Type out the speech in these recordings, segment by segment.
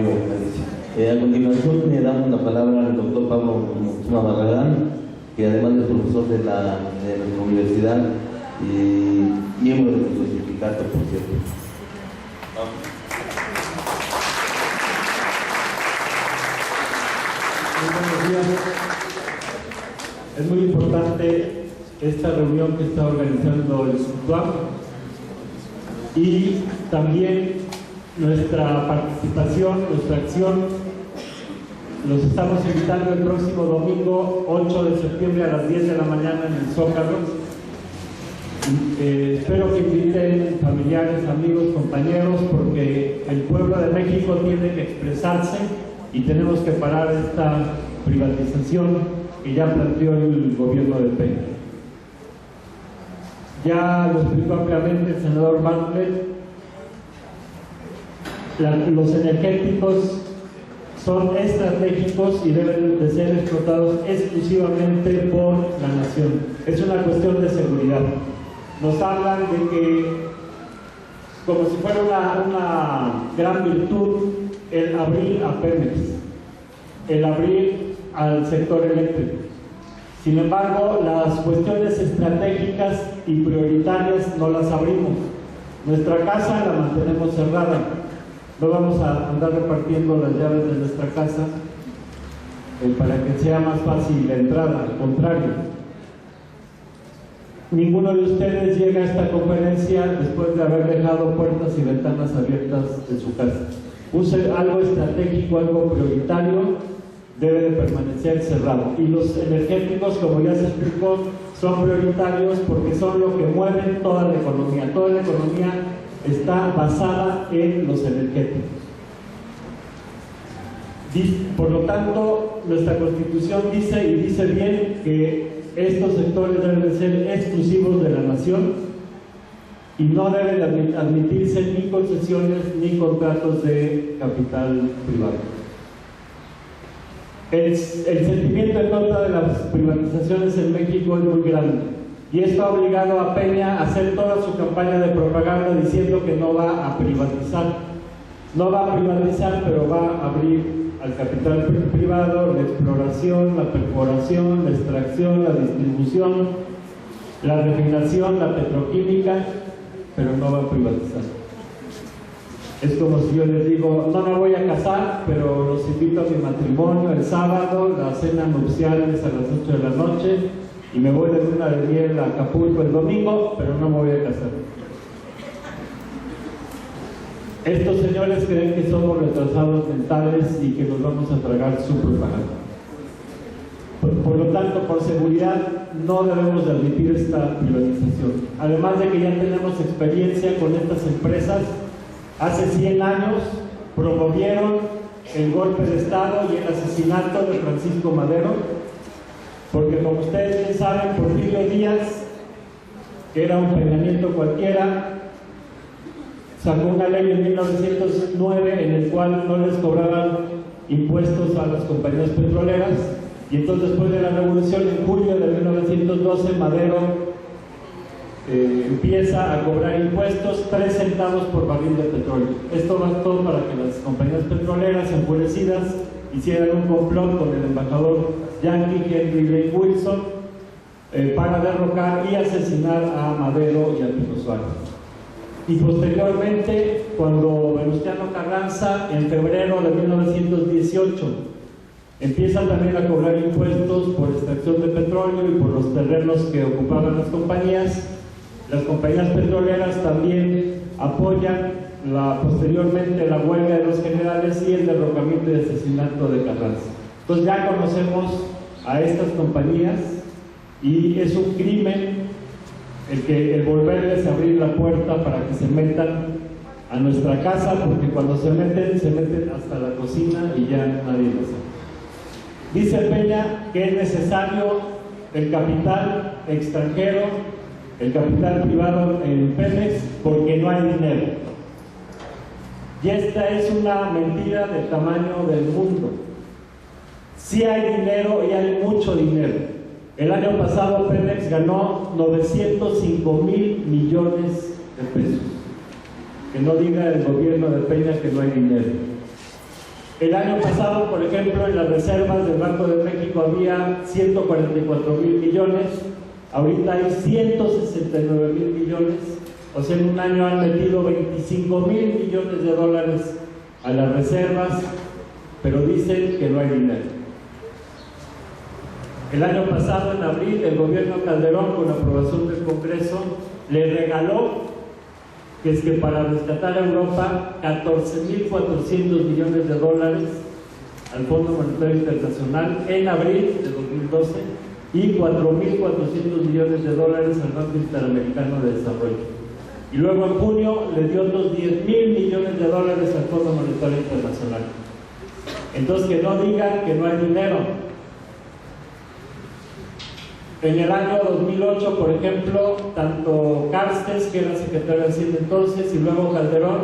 nuevo. A continuación le damos la palabra al doctor Pablo Moctezuma Barragán, que además es profesor de nuestra universidad y miembro de nuestro sindicato, por cierto. Muy buenos días. Es muy importante esta reunión que está organizando el SUTUAP y también nuestra participación, nuestra acción. Los estamos invitando el próximo domingo 8 de septiembre a las 10 de la mañana en el Zócalo. Espero que inviten familiares, amigos, compañeros, porque el pueblo de México tiene que expresarse y tenemos que parar esta privatización que ya planteó el gobierno de Peña. Ya lo explicó ampliamente el senador Bartlett. Los energéticos son estratégicos y deben de ser explotados exclusivamente por la nación. Es una cuestión de seguridad. Nos hablan de que, como si fuera una gran virtud, el abrir a Pemex, el abrir al sector eléctrico. Sin embargo, las cuestiones estratégicas y prioritarias no las abrimos. Nuestra casa la mantenemos cerrada. No vamos a andar repartiendo las llaves de nuestra casa para que sea más fácil la entrada. Al contrario, ninguno de ustedes llega a esta conferencia después de haber dejado puertas y ventanas abiertas de su casa. Use algo estratégico, algo prioritario, debe de permanecer cerrado. Y los energéticos, como ya se explicó, son prioritarios porque son lo que mueven toda la economía. Toda la economía está basada en los energéticos. Por lo tanto, nuestra Constitución dice, y dice bien, que estos sectores deben ser exclusivos de la nación y no deben admitirse ni concesiones ni contratos de capital privado. El sentimiento en contra de las privatizaciones en México es muy grande. Y esto ha obligado a Peña a hacer toda su campaña de propaganda diciendo que no va a privatizar. No va a privatizar, pero va a abrir al capital privado la exploración, la perforación, la extracción, la distribución, la refinación, la petroquímica, pero no va a privatizar. Es como si yo les digo, no me voy a casar, pero los invito a mi matrimonio el sábado, la cena nupcial es a las 8 de la noche, y me voy de luna de miel a Acapulco el domingo, pero no me voy a casar. Estos señores creen que somos retrasados mentales y que nos vamos a tragar su propaganda. Por lo tanto, por seguridad, no debemos de admitir esta privatización. Además de que ya tenemos experiencia con estas empresas, hace 100 años promovieron el golpe de Estado y el asesinato de Francisco Madero, porque como ustedes bien saben, Porfirio Díaz, que era un Peña Nieto cualquiera, sacó una ley en 1909 en el cual no les cobraban impuestos a las compañías petroleras, y entonces después de la revolución, en julio de 1912, Madero empieza a cobrar impuestos 3 centavos por barril de petróleo. Esto bastó para que las compañías petroleras enfurecidas hicieran un complot con el embajador yankee Henry Ray Wilson para derrocar y asesinar a Madero y a Pino Suárez. Y posteriormente, cuando Venustiano Carranza, en febrero de 1918, empieza también a cobrar impuestos por extracción de petróleo y por los terrenos que ocupaban las compañías petroleras también apoyan posteriormente la huelga de los generales y el derrocamiento y asesinato de Carranza. Entonces ya conocemos a estas compañías y es un crimen el volverles a abrir la puerta para que se metan a nuestra casa, porque cuando se meten hasta la cocina y ya nadie lo sabe. Dice Peña que es necesario el capital extranjero, el capital privado en Pemex, porque no hay dinero. Y esta es una mentira del tamaño del mundo. Sí hay dinero y hay mucho dinero. El año pasado Pemex ganó 905,000 millones de pesos. Que no diga el gobierno de Peña que no hay dinero. El año pasado, por ejemplo, en las reservas del Banco de México había 144,000 millones, ahorita hay 169,000 millones, o sea, en un año han metido 25,000 millones de dólares a las reservas, pero dicen que no hay dinero. El año pasado, en abril, el gobierno Calderón, con la aprobación del Congreso, le regaló, que es que para rescatar a Europa, 14,400 millones de dólares al Fondo Monetario Internacional en abril de 2012 y 4,400 millones de dólares al Banco Interamericano de Desarrollo. Y luego en junio le dio otros 10,000 millones de dólares al Fondo Monetario Internacional. Entonces, que no digan que no hay dinero. En el año 2008, por ejemplo, tanto Carstens, que era secretario de Hacienda entonces, y luego Calderón,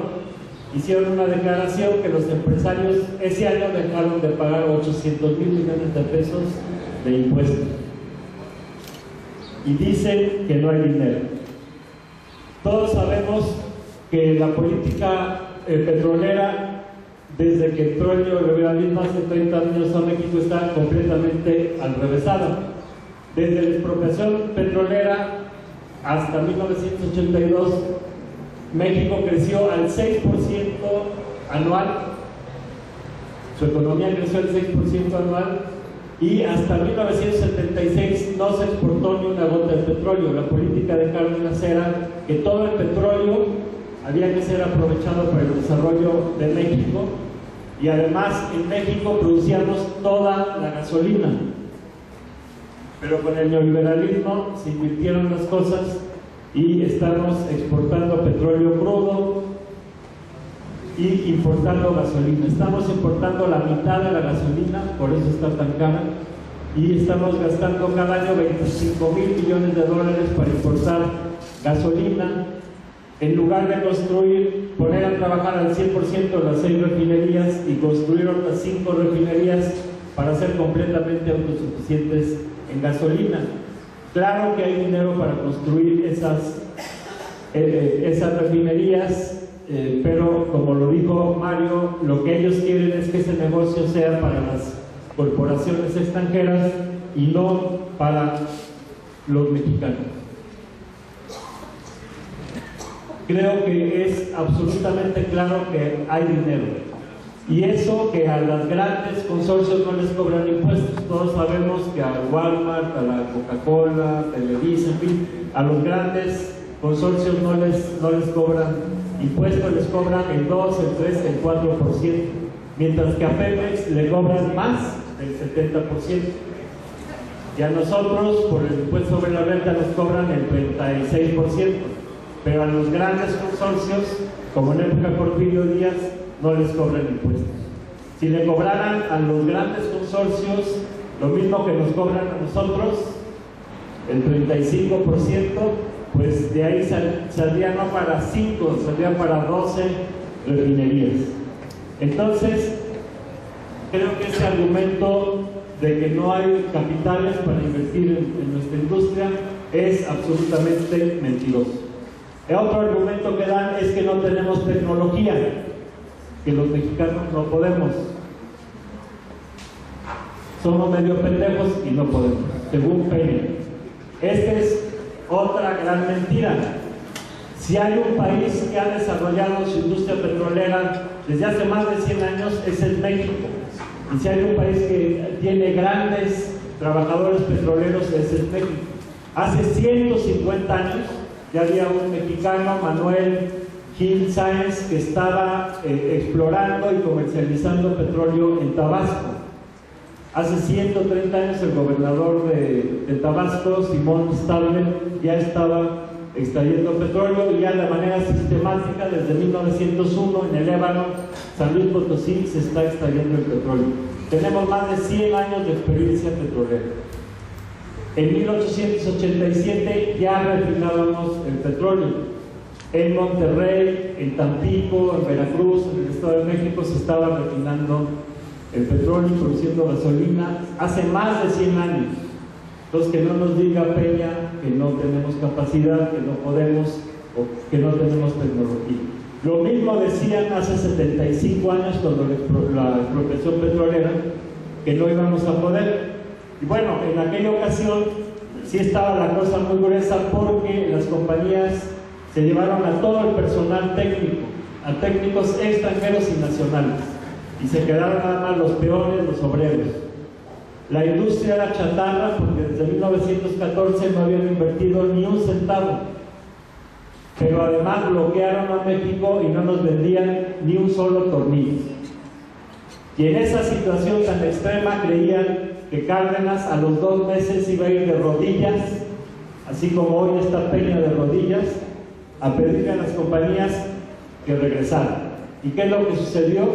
hicieron una declaración que los empresarios ese año dejaron de pagar 800,000 millones de pesos de impuestos. Y dicen que no hay dinero. Todos sabemos que la política petrolera, desde que entró el neoliberalismo hace 30 años a México, está completamente alrevesada. Desde la expropiación petrolera hasta 1982, México creció al 6% anual, su economía creció al 6% anual, y hasta 1976 no se exportó ni una gota de petróleo. La política de Cárdenas era que todo el petróleo había que ser aprovechado para el desarrollo de México, y además en México producíamos toda la gasolina. Pero con el neoliberalismo se invirtieron las cosas y estamos exportando petróleo crudo y importando gasolina. Estamos importando la mitad de la gasolina, por eso está tan cara, y estamos gastando cada año 25,000 millones de dólares para importar gasolina, en lugar de construir, poner a trabajar al 100% las 6 refinerías y construir otras 5 refinerías para ser completamente autosuficientes en gasolina. Claro que hay dinero para construir esas refinerías, pero como lo dijo Mario, lo que ellos quieren es que ese negocio sea para las corporaciones extranjeras y no para los mexicanos. Creo que es absolutamente claro que hay dinero, y eso que a los grandes consorcios no les cobran impuestos. Todos sabemos que a Walmart, a la Coca-Cola, a Televisa, en fin, a los grandes consorcios no les cobran impuestos, les cobran el 2, el 3, el 4%, mientras que a Pemex le cobran más del 70%. Y a nosotros, por el impuesto sobre la renta, nos cobran el 36%, pero a los grandes consorcios, como en época de Porfirio Díaz, no les cobran impuestos. Si le cobraran a los grandes consorcios lo mismo que nos cobran a nosotros, el 35%, pues de ahí saldría no para 5, saldría para 12 refinerías. Entonces, creo que ese argumento de que no hay capitales para invertir en nuestra industria es absolutamente mentiroso. El otro argumento que dan es que no tenemos tecnología, que los mexicanos no podemos. Somos medio pendejos y no podemos, según Peña. Esta es otra gran mentira. Si hay un país que ha desarrollado su industria petrolera desde hace más de 100 años, es el México. Y si hay un país que tiene grandes trabajadores petroleros, es el México. Hace 150 años ya había un mexicano, Manuel Gil Sáenz, que estaba explorando y comercializando petróleo en Tabasco. Hace 130 años el gobernador de Tabasco, Simón Stadler, ya estaba extrayendo petróleo, y ya de manera sistemática desde 1901 en el Ébano, San Luis Potosí, se está extrayendo el petróleo. Tenemos más de 100 años de experiencia petrolera. En 1887 ya refinábamos el petróleo. En Monterrey, en Tampico, en Veracruz, en el Estado de México se estaba refinando el petróleo y produciendo gasolina hace más de 100 años. Entonces, que no nos diga Peña que no tenemos capacidad, que no podemos o que no tenemos tecnología. Lo mismo decían hace 75 años cuando la expropiación petrolera, que no íbamos a poder. Y bueno, en aquella ocasión sí estaba la cosa muy gruesa porque las compañías se llevaron a todo el personal técnico, a técnicos extranjeros y nacionales, y se quedaron nada más los peones, los obreros. La industria era chatarra porque desde 1914 no habían invertido ni un centavo, pero además bloquearon a México y no nos vendían ni un solo tornillo. Y en esa situación tan extrema creían que Cárdenas a los 2 meses iba a ir de rodillas, así como hoy está Peña de rodillas, a pedirle a las compañías que regresaran. ¿Y qué es lo que sucedió?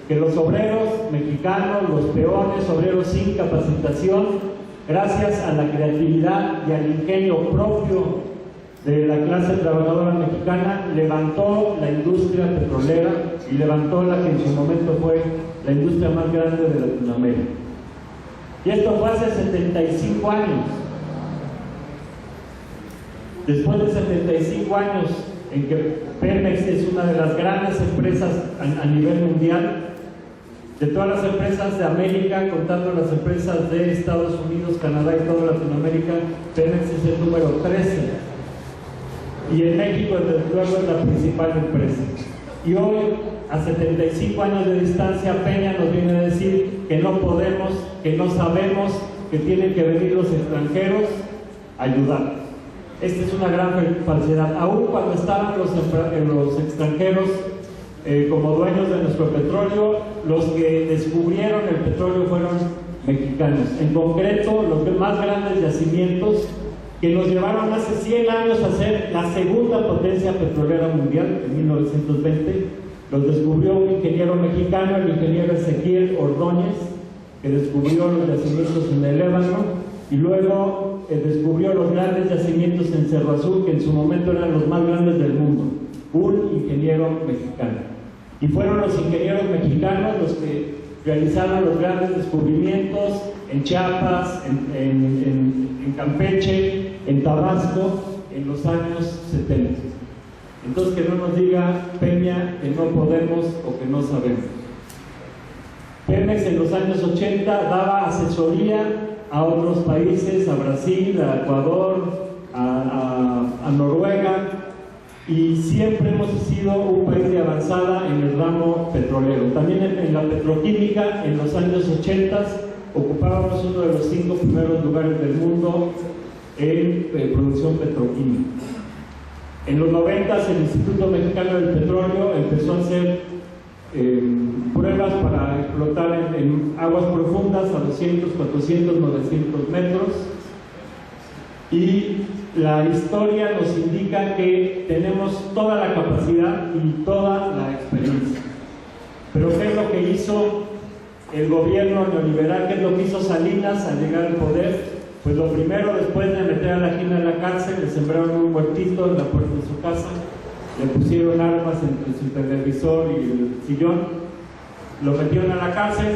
Que los obreros mexicanos, los peones, obreros sin capacitación, gracias a la creatividad y al ingenio propio de la clase trabajadora mexicana, levantó la industria petrolera y levantó la que en su momento fue la industria más grande de Latinoamérica. Y esto fue hace 75 años. Después de 75 años en que Pemex es una de las grandes empresas a nivel mundial, de todas las empresas de América, contando las empresas de Estados Unidos, Canadá y toda Latinoamérica, Pemex es el número 13. Y en México, desde luego, es la principal empresa. Y hoy, a 75 años de distancia, Peña nos viene a decir que no podemos, que no sabemos, que tienen que venir los extranjeros a ayudar. Esta es una gran falsedad. Aún cuando estaban los extranjeros como dueños de nuestro petróleo, los que descubrieron el petróleo fueron mexicanos. En concreto, los más grandes yacimientos que nos llevaron hace 100 años a ser la segunda potencia petrolera mundial, en 1920, los descubrió un ingeniero mexicano, el ingeniero Ezequiel Ordóñez, que descubrió los yacimientos en el Líbano, y luego descubrió los grandes yacimientos en Cerro Azul, que en su momento eran los más grandes del mundo, un ingeniero mexicano. Y fueron los ingenieros mexicanos los que realizaron los grandes descubrimientos en Chiapas, en Campeche, en Tabasco, en los años 70. Entonces, que no nos diga Peña que no podemos o que no sabemos. Pemex en los años 80 daba asesoría a otros países, a Brasil, a Ecuador, a Noruega, y siempre hemos sido un país de avanzada en el ramo petrolero. También en la petroquímica, en los años 80 ocupábamos uno de los 5 primeros lugares del mundo en producción petroquímica. En los 90 el Instituto Mexicano del Petróleo empezó a hacer pruebas para explotar en aguas profundas a 200, 400, 900 metros, y la historia nos indica que tenemos toda la capacidad y toda la experiencia. Pero ¿qué es lo que hizo el gobierno neoliberal? ¿Qué es lo que hizo Salinas al llegar al poder? Pues lo primero, después de meter a la Gina en la cárcel, le sembraron un huertito en la puerta de su casa, le pusieron armas entre su televisor y el sillón, lo metieron a la cárcel,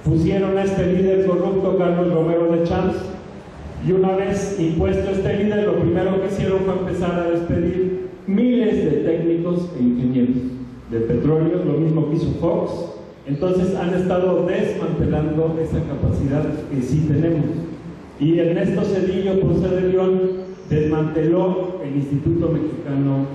pusieron a este líder corrupto, Carlos Romero de Champs, y una vez impuesto este líder, lo primero que hicieron fue empezar a despedir miles de técnicos e ingenieros de petróleo, lo mismo que hizo Fox. Entonces han estado desmantelando esa capacidad que sí tenemos. Y Ernesto Zedillo, Ponce de León, desmanteló el Instituto Mexicano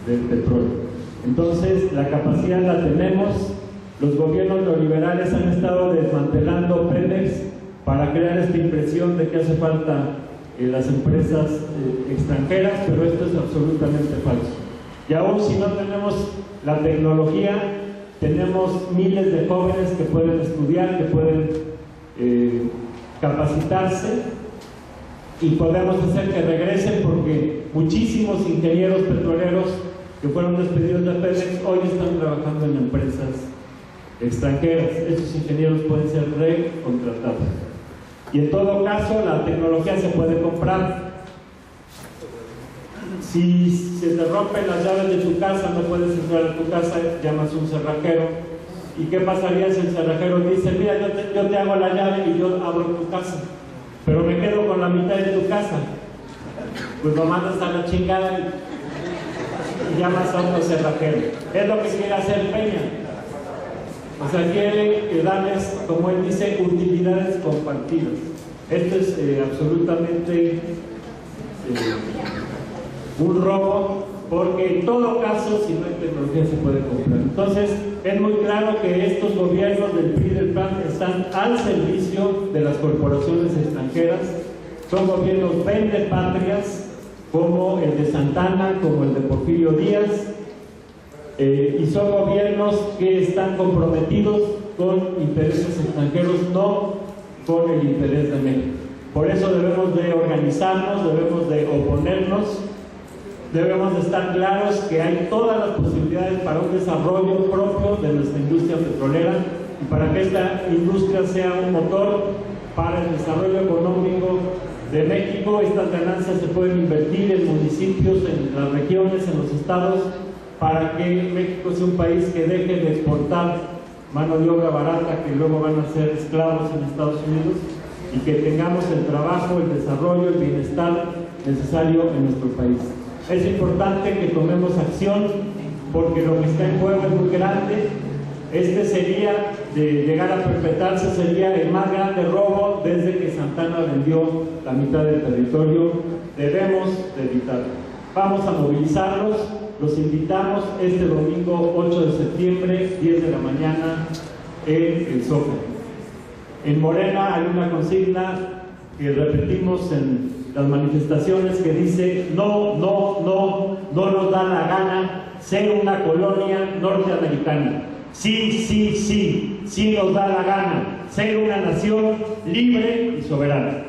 del Petróleo. Entonces, la capacidad la tenemos. Los gobiernos neoliberales han estado desmantelando Pemex para crear esta impresión de que hace falta las empresas extranjeras, pero esto es absolutamente falso. Y aún si no tenemos la tecnología, tenemos miles de jóvenes que pueden estudiar, que pueden capacitarse, y podemos hacer que regresen, porque muchísimos ingenieros petroleros que fueron despedidos de Pemex hoy están trabajando en empresas extranjeras. Estos ingenieros pueden ser recontratados. Y en todo caso, la tecnología se puede comprar. Si se te rompen las llaves de tu casa, no puedes entrar a tu casa, llamas a un cerrajero. ¿Y qué pasaría si el cerrajero dice: mira, yo te hago la llave y yo abro tu casa, pero me quedo con la mitad de tu casa? Pues lo mandas a la chingada. y llamas a otro cerrajero. Es lo que quiere hacer Peña. O sea, quiere darles, como él dice, utilidades compartidas. Esto es absolutamente un robo, porque en todo caso, si no hay tecnología, se puede comprar. Entonces, es muy claro que estos gobiernos del PRI y del PAN están al servicio de las corporaciones extranjeras. Son gobiernos vendepatrias, como el de Santana, como el de Porfirio Díaz, y son gobiernos que están comprometidos con intereses extranjeros, no con el interés de México. Por eso debemos de organizarnos, debemos de oponernos, debemos de estar claros que hay todas las posibilidades para un desarrollo propio de nuestra industria petrolera y para que esta industria sea un motor para el desarrollo económico de México. Estas ganancias se pueden invertir en municipios, en las regiones, en los estados, para que México sea un país que deje de exportar mano de obra barata que luego van a ser esclavos en Estados Unidos, y que tengamos el trabajo, el desarrollo, el bienestar necesario en nuestro país. Es importante que tomemos acción porque lo que está en juego es muy grande. Este sería, de llegar a perpetrarse, sería el más grande robo desde que Santana vendió la mitad del territorio. Debemos de evitarlo. Vamos a movilizarlos. Los invitamos este domingo 8 de septiembre, 10 de la mañana, en el Zócalo. En Morena hay una consigna que repetimos en las manifestaciones que dice: no nos da la gana ser una colonia norteamericana. Sí nos da la gana ser una nación libre y soberana.